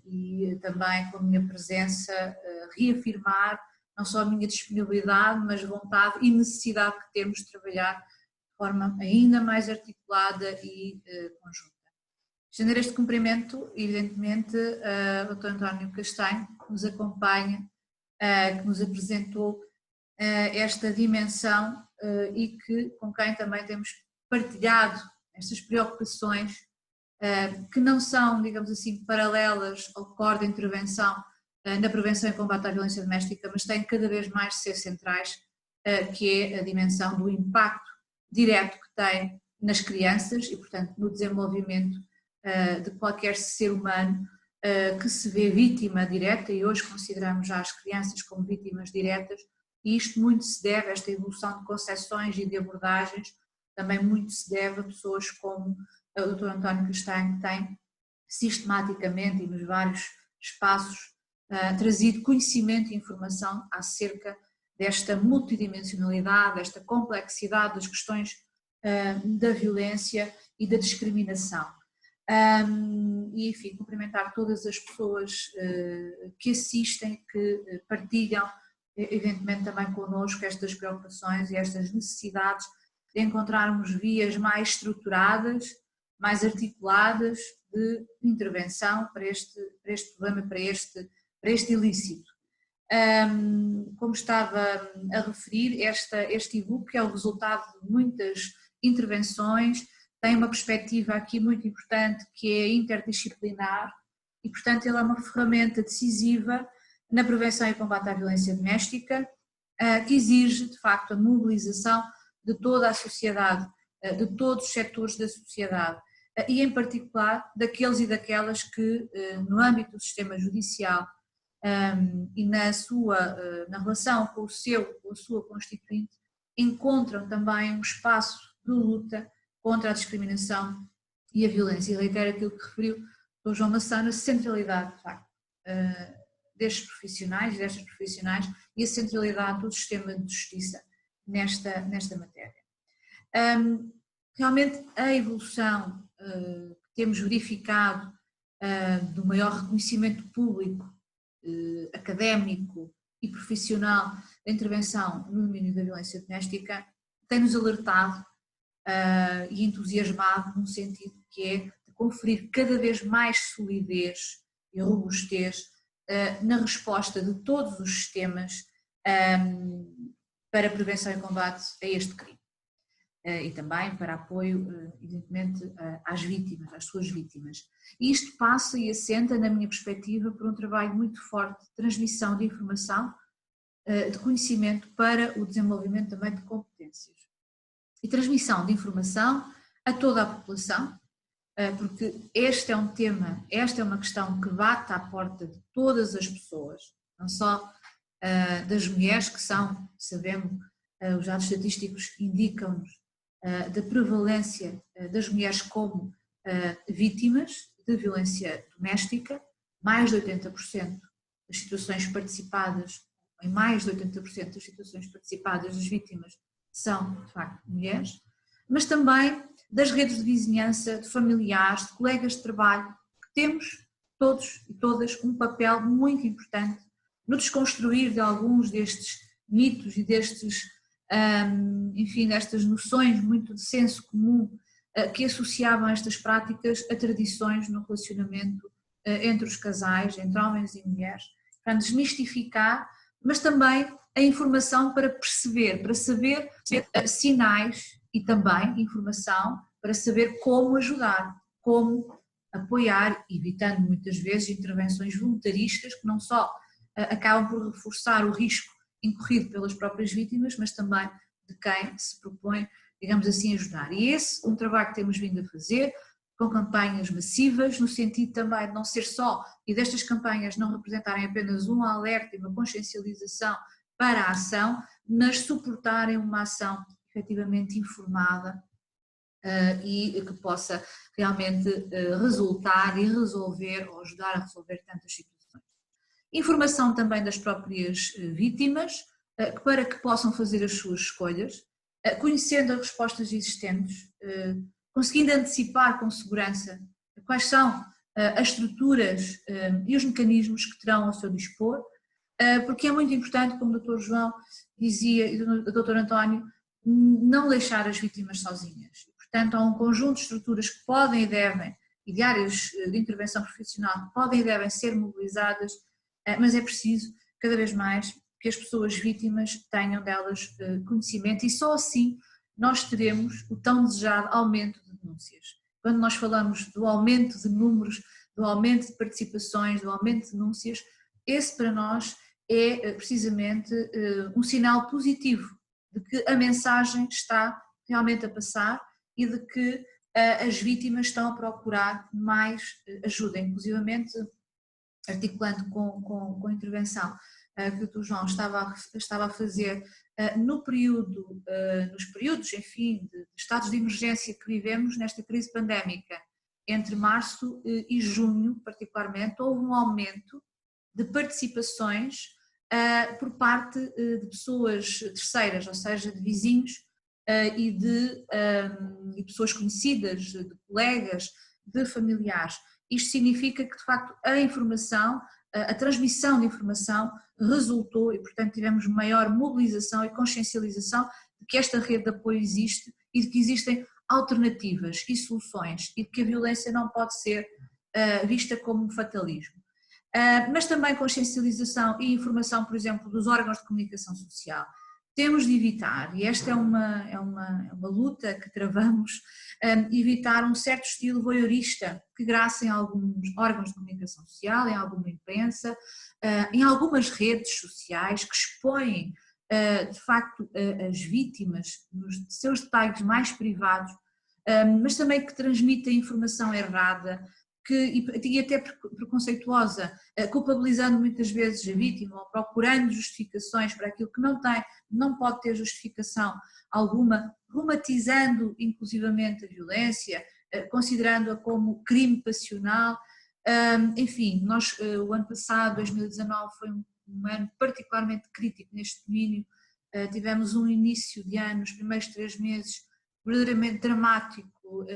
e também com a minha presença reafirmar não só a minha disponibilidade, mas vontade e necessidade que temos de trabalhar de forma ainda mais articulada e conjunta. Estender este cumprimento, evidentemente, ao Dr. António Castanho, que nos acompanha, que nos apresentou esta dimensão e com quem também temos partilhado estas preocupações que não são, digamos assim, paralelas ao core de intervenção na prevenção e combate à violência doméstica, mas têm cada vez mais de ser centrais, que é a dimensão do impacto direto que tem nas crianças e, portanto, no desenvolvimento de qualquer ser humano que se vê vítima direta, e hoje consideramos já as crianças como vítimas diretas, e isto muito se deve a esta evolução de concepções e de abordagens, também muito se deve a pessoas como o Dr. António Castanho, que tem sistematicamente e nos vários espaços trazido conhecimento e informação acerca desta multidimensionalidade, desta complexidade das questões da violência e da discriminação. E, enfim, cumprimentar todas as pessoas que assistem, que partilham, evidentemente também connosco, estas preocupações e estas necessidades de encontrarmos vias mais estruturadas, mais articuladas de intervenção para este problema, para este ilícito. Como estava a referir, este e-book é o resultado de muitas intervenções, tem uma perspectiva aqui muito importante que é interdisciplinar e, portanto, ele é uma ferramenta decisiva na prevenção e combate à violência doméstica, que exige, de facto, a mobilização de toda a sociedade, de todos os setores da sociedade, e em particular daqueles e daquelas que, no âmbito do sistema judicial e na relação com a sua constituinte, encontram também um espaço de luta contra a discriminação e a violência. E reitero aquilo que referiu o Dr. João Massano, a centralidade, de facto, destas profissionais e a centralidade do sistema de justiça nesta matéria. Realmente a evolução que temos verificado do maior reconhecimento público, académico e profissional da intervenção no domínio da violência doméstica tem-nos alertado e entusiasmado num sentido que é de conferir cada vez mais solidez e robustez na resposta de todos os sistemas para a prevenção e combate a este crime. E também para apoio, evidentemente, às vítimas, às suas vítimas. E isto passa e assenta, na minha perspectiva, por um trabalho muito forte de transmissão de informação, de conhecimento para o desenvolvimento também de competências. E transmissão de informação a toda a população, porque este é um tema, esta é uma questão que bate à porta de todas as pessoas, não só das mulheres, que são, sabemos, os dados estatísticos indicam-nos, da prevalência das mulheres como vítimas de violência doméstica, mais de 80% das situações participadas, em mais de 80% das situações participadas das vítimas são, de facto, mulheres, mas também das redes de vizinhança, de familiares, de colegas de trabalho, que temos todos e todas um papel muito importante no desconstruir de alguns destes mitos e destes, enfim, destas noções muito de senso comum que associavam estas práticas a tradições no relacionamento entre os casais, entre homens e mulheres, para desmistificar, mas também a informação para perceber, para saber sinais e também informação para saber como ajudar, como apoiar, evitando muitas vezes intervenções voluntaristas que não só acabam por reforçar o risco incorrido pelas próprias vítimas, mas também de quem se propõe, digamos assim, ajudar. E esse é um trabalho que temos vindo a fazer, com campanhas massivas, no sentido também de não ser só, e destas campanhas não representarem apenas um alerta e uma consciencialização para a ação, mas suportarem uma ação efetivamente informada e que possa realmente resultar e resolver, ou ajudar a resolver tantas situações. Informação também das próprias vítimas, para que possam fazer as suas escolhas, conhecendo as respostas existentes, conseguindo antecipar com segurança quais são as estruturas e os mecanismos que terão ao seu dispor, porque é muito importante, como o Dr. João dizia e o Dr. António, não deixar as vítimas sozinhas. Portanto, há um conjunto de estruturas que podem e devem, e de áreas de intervenção profissional que podem e devem ser mobilizadas, mas é preciso, cada vez mais, que as pessoas vítimas tenham delas conhecimento, e só assim nós teremos o tão desejado aumento de denúncias. Quando nós falamos do aumento de números, do aumento de participações, do aumento de denúncias, esse para nós é precisamente um sinal positivo de que a mensagem está realmente a passar e de que as vítimas estão a procurar mais ajuda, inclusivamente articulando com a intervenção que o Dr. João estava a fazer nos períodos, enfim, de estados de emergência que vivemos nesta crise pandémica. Entre março e junho, particularmente, houve um aumento de participações por parte de pessoas terceiras, ou seja, de vizinhos e de pessoas conhecidas, de colegas, de familiares. Isto significa que, de facto, a informação, a transmissão de informação resultou e, portanto, tivemos maior mobilização e consciencialização de que esta rede de apoio existe e de que existem alternativas e soluções e de que a violência não pode ser vista como um fatalismo. Mas também consciencialização e informação, por exemplo, dos órgãos de comunicação social, temos de evitar, e esta é uma luta que travamos, evitar um certo estilo voyeurista que graça em alguns órgãos de comunicação social, em alguma imprensa, em algumas redes sociais que expõem de facto as vítimas nos seus detalhes mais privados, mas também que transmitem informação errada e até preconceituosa, culpabilizando muitas vezes a vítima ou procurando justificações para aquilo que não pode ter justificação alguma, romantizando inclusivamente a violência, considerando-a como crime passional. Enfim, o ano passado, 2019, foi um ano particularmente crítico neste domínio. Tivemos um início de ano, os primeiros 3 meses, verdadeiramente dramático,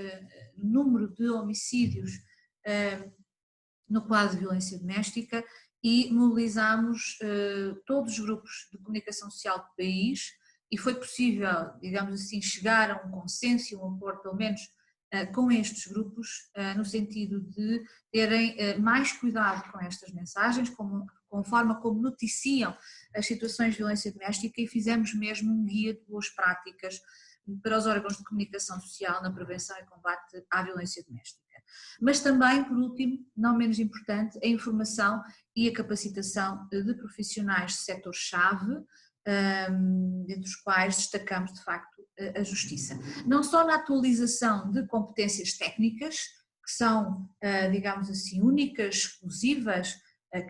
número de homicídios no quadro de violência doméstica, e mobilizámos todos os grupos de comunicação social do país, e foi possível, digamos assim, chegar a um consenso e um acordo, pelo menos com estes grupos, no sentido de terem mais cuidado com estas mensagens, com a forma como noticiam as situações de violência doméstica, e fizemos mesmo um guia de boas práticas para os órgãos de comunicação social na prevenção e combate à violência doméstica. Mas também, por último, não menos importante, a informação e a capacitação de profissionais de setor-chave, dentre os quais destacamos de facto a justiça. Não só na atualização de competências técnicas, que são, digamos assim, únicas, exclusivas,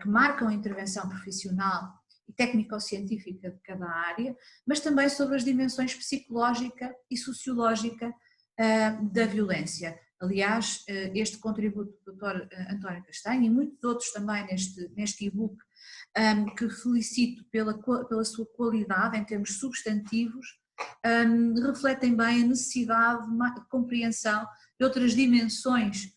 que marcam a intervenção profissional e técnico-científica de cada área, mas também sobre as dimensões psicológica e sociológica da violência. Aliás, este contributo do Dr. António Castanho e muitos outros também neste e-book, que felicito pela sua qualidade em termos substantivos, refletem bem a necessidade de compreensão de outras dimensões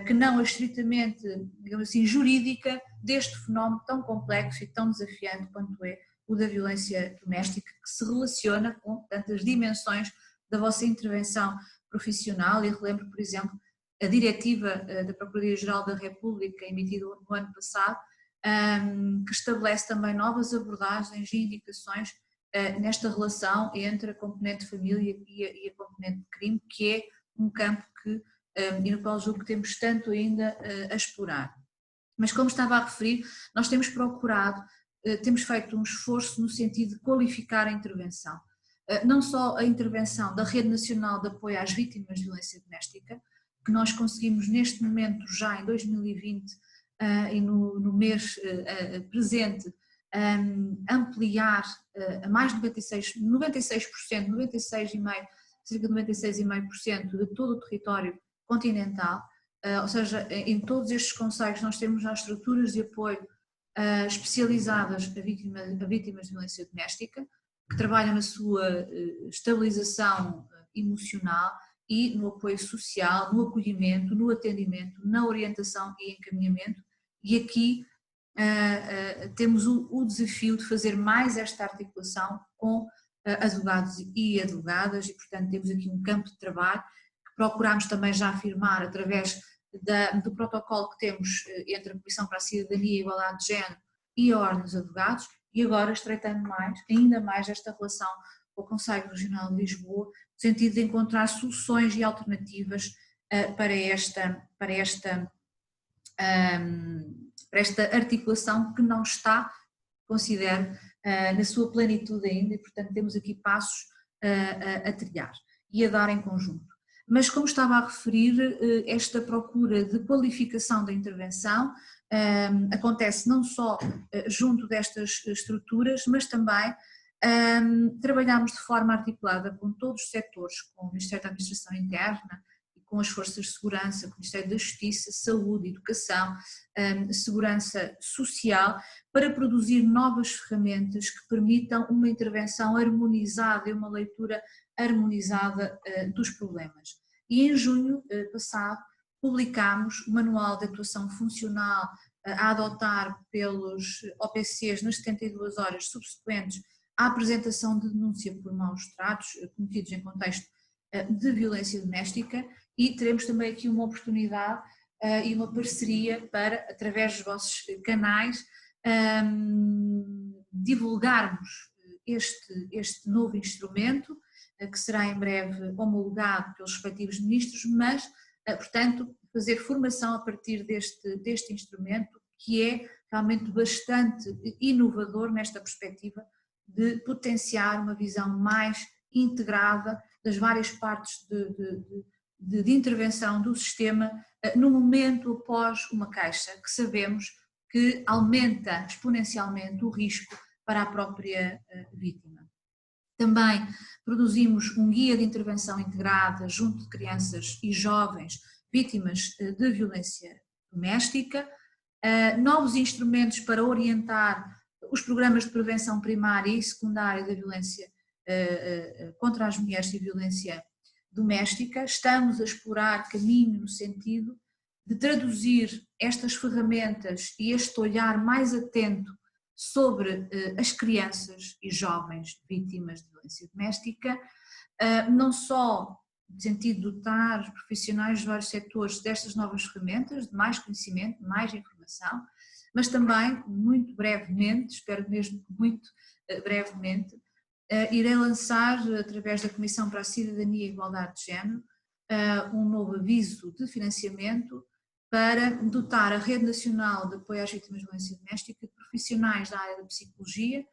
que não a estritamente, digamos assim, jurídica deste fenómeno tão complexo e tão desafiante quanto é o da violência doméstica, que se relaciona com tantas dimensões da vossa intervenção profissional. E relembro, por exemplo, a diretiva da Procuradoria-Geral da República, emitida no ano passado, que estabelece também novas abordagens e indicações nesta relação entre a componente de família e a componente de crime, que é um campo e no qual julgo que temos tanto ainda a explorar. Mas, como estava a referir, nós temos procurado, temos feito um esforço no sentido de qualificar a intervenção. Não só a intervenção da Rede Nacional de Apoio às Vítimas de Violência Doméstica, que nós conseguimos neste momento, já em 2020 e no mês presente, ampliar a mais de 96%, cerca de 96,5% de todo o território continental, ou seja, em todos estes concelhos nós temos já estruturas de apoio especializadas a vítimas de violência doméstica, que trabalham na sua estabilização emocional e no apoio social, no acolhimento, no atendimento, na orientação e encaminhamento. E aqui temos o desafio de fazer mais esta articulação com advogados e advogadas, e portanto temos aqui um campo de trabalho que procuramos também já afirmar através do protocolo que temos entre a Comissão para a Cidadania e a Igualdade de Género e a Ordem dos Advogados, e agora estreitando ainda mais esta relação com o Conselho Regional de Lisboa, no sentido de encontrar soluções e alternativas para esta articulação que não está, considero, na sua plenitude ainda, e portanto temos aqui passos a trilhar e a dar em conjunto. Mas, como estava a referir, esta procura de qualificação da intervenção acontece não só junto destas estruturas, mas também trabalhamos de forma articulada com todos os setores, com o Ministério da Administração Interna, com as forças de segurança, com o Ministério da Justiça, Saúde, Educação, Segurança Social, para produzir novas ferramentas que permitam uma intervenção harmonizada e uma leitura harmonizada dos problemas. E em junho passado publicámos o Manual de Atuação Funcional a adotar pelos OPCs nas 72 horas subsequentes à apresentação de denúncia por maus tratos cometidos em contexto de violência doméstica, e teremos também aqui uma oportunidade e uma parceria para, através dos vossos canais, divulgarmos este novo instrumento, que será em breve homologado pelos respectivos ministros, mas, portanto, fazer formação a partir deste instrumento, que é realmente bastante inovador nesta perspectiva de potenciar uma visão mais integrada das várias partes de intervenção do sistema no momento após uma queixa, que sabemos que aumenta exponencialmente o risco para a própria vítima. Também produzimos um guia de intervenção integrada junto de crianças e jovens vítimas de violência doméstica, novos instrumentos para orientar os programas de prevenção primária e secundária da violência contra as mulheres e violência doméstica. Estamos a explorar caminho no sentido de traduzir estas ferramentas e este olhar mais atento sobre as crianças e jovens vítimas de violência doméstica, não só no sentido de dotar os profissionais de vários setores destas novas ferramentas, de mais conhecimento, de mais informação, mas também, muito brevemente, espero mesmo que muito brevemente, irei lançar, através da Comissão para a Cidadania e Igualdade de Género, um novo aviso de financiamento para dotar a Rede Nacional de Apoio às Vítimas de Violência Doméstica de profissionais da área da psicologia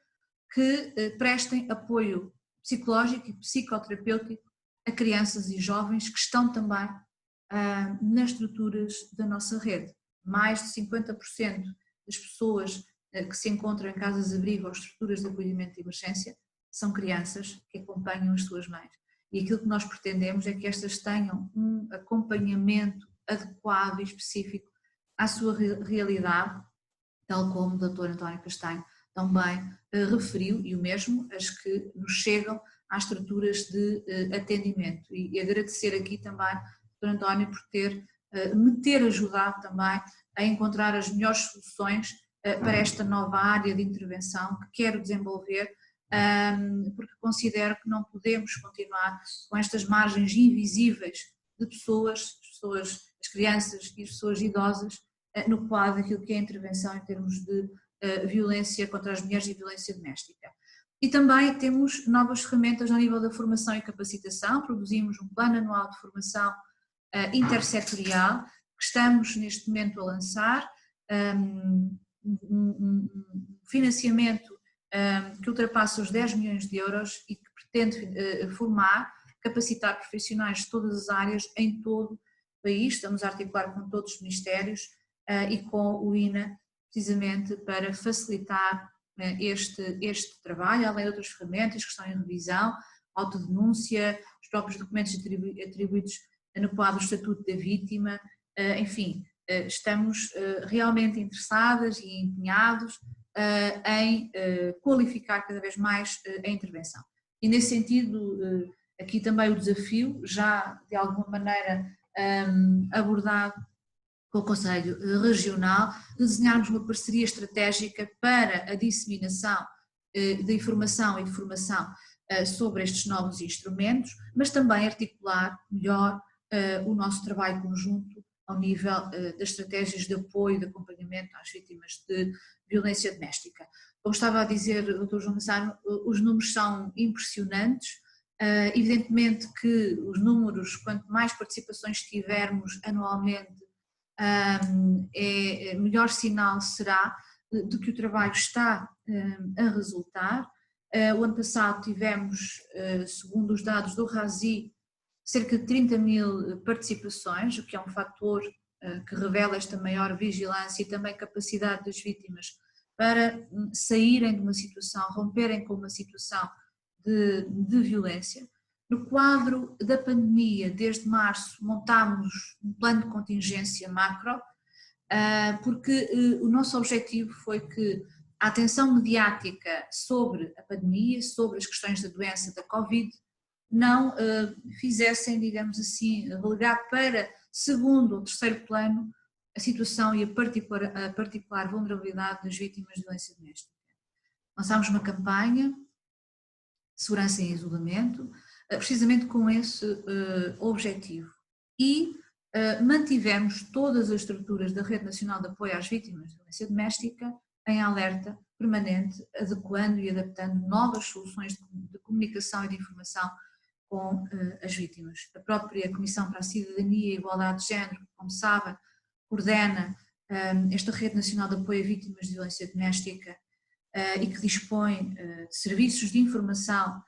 que prestem apoio psicológico e psicoterapêutico a crianças e jovens que estão também nas estruturas da nossa rede. Mais de 50% das pessoas que se encontram em casas de abrigo ou estruturas de acolhimento de emergência são crianças que acompanham as suas mães. E aquilo que nós pretendemos é que estas tenham um acompanhamento adequado e específico à sua realidade, tal como o Dr. António Castanho também referiu, e o mesmo as que nos chegam às estruturas de atendimento. E agradecer aqui também ao Dr. António por me ter ajudado também a encontrar as melhores soluções para esta nova área de intervenção que quero desenvolver, porque considero que não podemos continuar com estas margens invisíveis de pessoas, as crianças e as pessoas idosas, no quadro daquilo que é a intervenção em termos de violência contra as mulheres e violência doméstica. E também temos novas ferramentas ao nível da formação e capacitação, produzimos um plano anual de formação intersetorial, que estamos neste momento a lançar, um financiamento que ultrapassa os 10 milhões de euros e que pretende formar, capacitar profissionais de todas as áreas em todo o país. Estamos a articular com todos os ministérios e com o INA, precisamente para facilitar este trabalho, além de outras ferramentas que estão em revisão, autodenúncia, os próprios documentos atribuídos no quadro do Estatuto da Vítima, enfim, estamos realmente interessadas e empenhados em qualificar cada vez mais a intervenção. E nesse sentido, aqui também o desafio, já de alguma maneira abordado com o Conselho Regional, de desenharmos uma parceria estratégica para a disseminação de informação e de formação sobre estes novos instrumentos, mas também articular melhor o nosso trabalho conjunto ao nível das estratégias de apoio e de acompanhamento às vítimas de violência doméstica. Como estava a dizer o Dr. João Massano, os números são impressionantes. Evidentemente que os números, quanto mais participações tivermos anualmente, melhor sinal será de que o trabalho está a resultar. O ano passado tivemos, segundo os dados do RASI, cerca de 30 mil participações, o que é um fator que revela esta maior vigilância e também capacidade das vítimas para saírem de uma situação, romperem com uma situação de violência. No quadro da pandemia, desde março, montámos um plano de contingência macro, porque o nosso objetivo foi que a atenção mediática sobre a pandemia, sobre as questões da doença da Covid, não fizessem, digamos assim, relegar para segundo ou terceiro plano a situação e a particular vulnerabilidade das vítimas de violência doméstica. Lançámos uma campanha, Segurança em Isolamento, precisamente com esse objetivo. E mantivemos todas as estruturas da Rede Nacional de Apoio às Vítimas de Violência Doméstica em alerta permanente, adequando e adaptando novas soluções de comunicação e de informação com as vítimas. A própria Comissão para a Cidadania e a Igualdade de Género, como sabem, coordena esta Rede Nacional de Apoio a Vítimas de Violência Doméstica e que dispõe de serviços de informação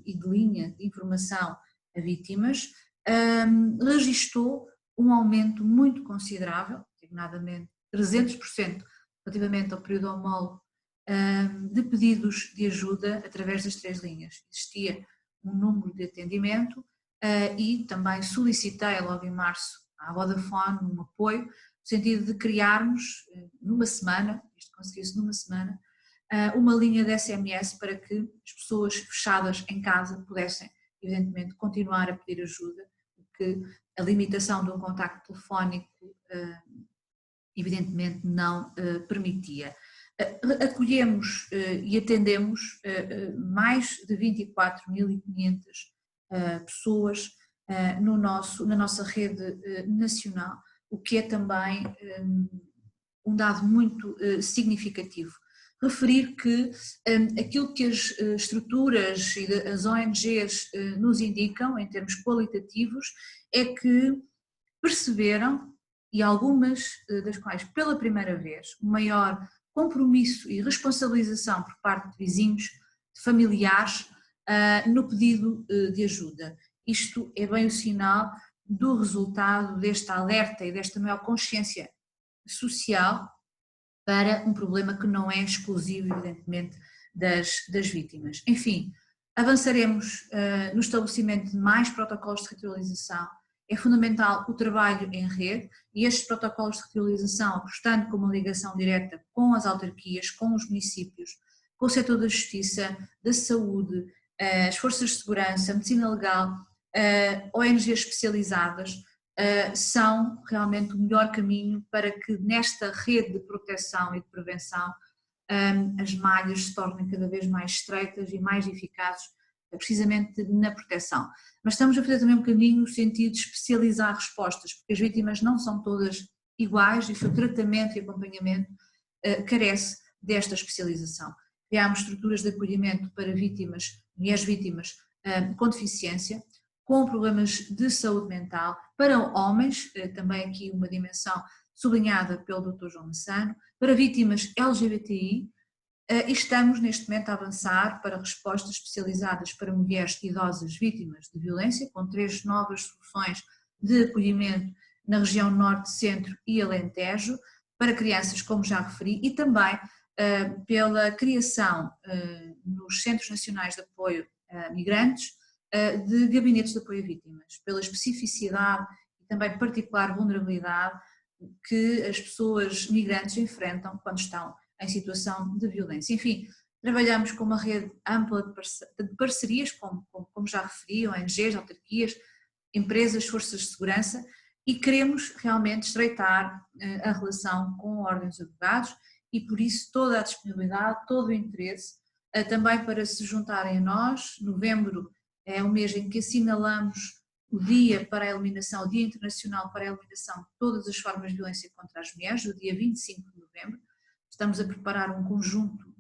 e de linha de informação a vítimas, registou um aumento muito considerável, designadamente 300% relativamente ao período homólogo, de pedidos de ajuda através das 3 linhas. Existia um número de atendimento e também solicitei logo em março à Vodafone um apoio, no sentido de criarmos numa semana, isto conseguiu-se numa semana, uma linha de SMS para que as pessoas fechadas em casa pudessem, evidentemente, continuar a pedir ajuda, porque a limitação de um contacto telefónico evidentemente não permitia. Acolhemos e atendemos mais de 24.500 pessoas na nossa rede nacional, o que é também um dado muito significativo. Referir que aquilo que as estruturas e as ONGs nos indicam, em termos qualitativos, é que perceberam, e algumas das quais pela primeira vez, um maior compromisso e responsabilização por parte de vizinhos, de familiares, no pedido de ajuda. Isto é bem o sinal do resultado deste alerta e desta maior consciência social para um problema que não é exclusivo, evidentemente, das vítimas. Enfim, avançaremos no estabelecimento de mais protocolos de territorialização. É fundamental o trabalho em rede e estes protocolos de territorialização, apostando com uma ligação direta com as autarquias, com os municípios, com o setor da justiça, da saúde, as forças de segurança, a medicina legal, ONGs especializadas, são realmente o melhor caminho para que nesta rede de proteção e de prevenção as malhas se tornem cada vez mais estreitas e mais eficazes, precisamente na proteção. Mas estamos a fazer também um caminho no sentido de especializar respostas, porque as vítimas não são todas iguais e o seu tratamento e acompanhamento carece desta especialização. Criámos estruturas de acolhimento para vítimas, mulheres vítimas com deficiência, com problemas de saúde mental, para homens, também aqui uma dimensão sublinhada pelo Dr. João Massano, para vítimas LGBTI, e estamos neste momento a avançar para respostas especializadas para mulheres idosas vítimas de violência, com 3 novas soluções de acolhimento na região Norte, Centro e Alentejo, para crianças, como já referi, e também pela criação nos Centros Nacionais de Apoio a Migrantes de gabinetes de apoio a vítimas, pela especificidade e também particular vulnerabilidade que as pessoas migrantes enfrentam quando estão em situação de violência. Enfim, trabalhamos com uma rede ampla de parcerias, como já referi, ONGs, autarquias, empresas, forças de segurança, e queremos realmente estreitar a relação com a Ordem dos Advogados e por isso toda a disponibilidade, todo o interesse, também para se juntarem a nós. Novembro é o mês em que assinalamos o Dia para a Eliminação, o Dia Internacional para a Eliminação de todas as formas de violência contra as mulheres, o dia 25 de novembro. Estamos a preparar um conjunto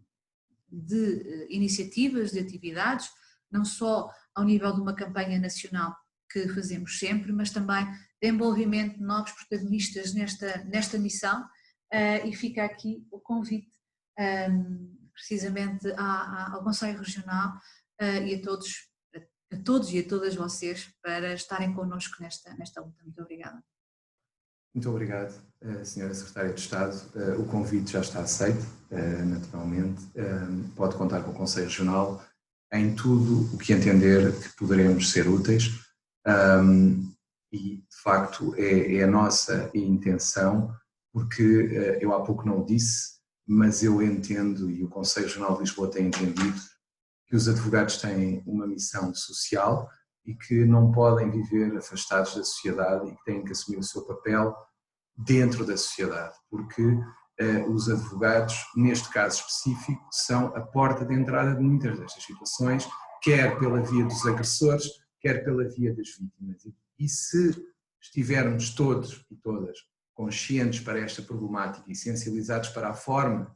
de iniciativas, de atividades, não só ao nível de uma campanha nacional que fazemos sempre, mas também de envolvimento de novos protagonistas nesta missão, e fica aqui o convite precisamente ao Conselho Regional e a todos e a todas vocês para estarem connosco nesta luta. Muito obrigada. Muito obrigado, Sra. Secretária de Estado. O convite já está aceito, naturalmente. Pode contar com o Conselho Regional em tudo o que entender que poderemos ser úteis. E, de facto, é a nossa intenção, porque eu há pouco não o disse, mas eu entendo, e o Conselho Regional de Lisboa tem entendido, que os advogados têm uma missão social e que não podem viver afastados da sociedade e que têm que assumir o seu papel dentro da sociedade, porque os advogados, neste caso específico, são a porta de entrada de muitas destas situações, quer pela via dos agressores, quer pela via das vítimas. E se estivermos todos e todas conscientes para esta problemática e sensibilizados para a forma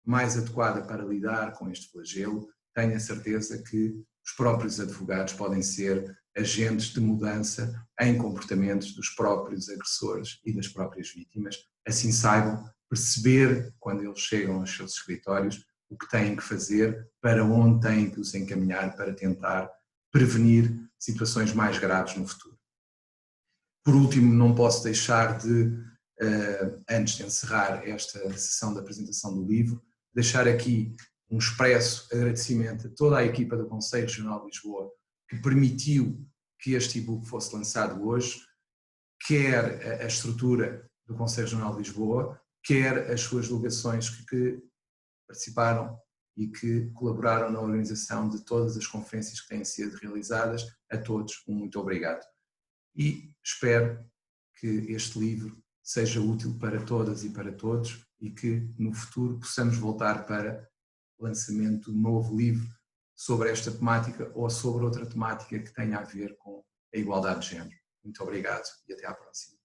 mais adequada para lidar com este flagelo, tenho a certeza que os próprios advogados podem ser agentes de mudança em comportamentos dos próprios agressores e das próprias vítimas, assim saibam perceber, quando eles chegam aos seus escritórios, o que têm que fazer, para onde têm que os encaminhar para tentar prevenir situações mais graves no futuro. Por último, não posso deixar de, antes de encerrar esta sessão da apresentação do livro, deixar aqui um expresso agradecimento a toda a equipa do Conselho Regional de Lisboa que permitiu que este e-book fosse lançado hoje, quer a estrutura do Conselho Regional de Lisboa, quer as suas delegações que participaram e que colaboraram na organização de todas as conferências que têm sido realizadas. A todos, um muito obrigado. E espero que este livro seja útil para todas e para todos e que no futuro possamos voltar para o lançamento de um novo livro sobre esta temática ou sobre outra temática que tenha a ver com a igualdade de género. Muito obrigado e até à próxima.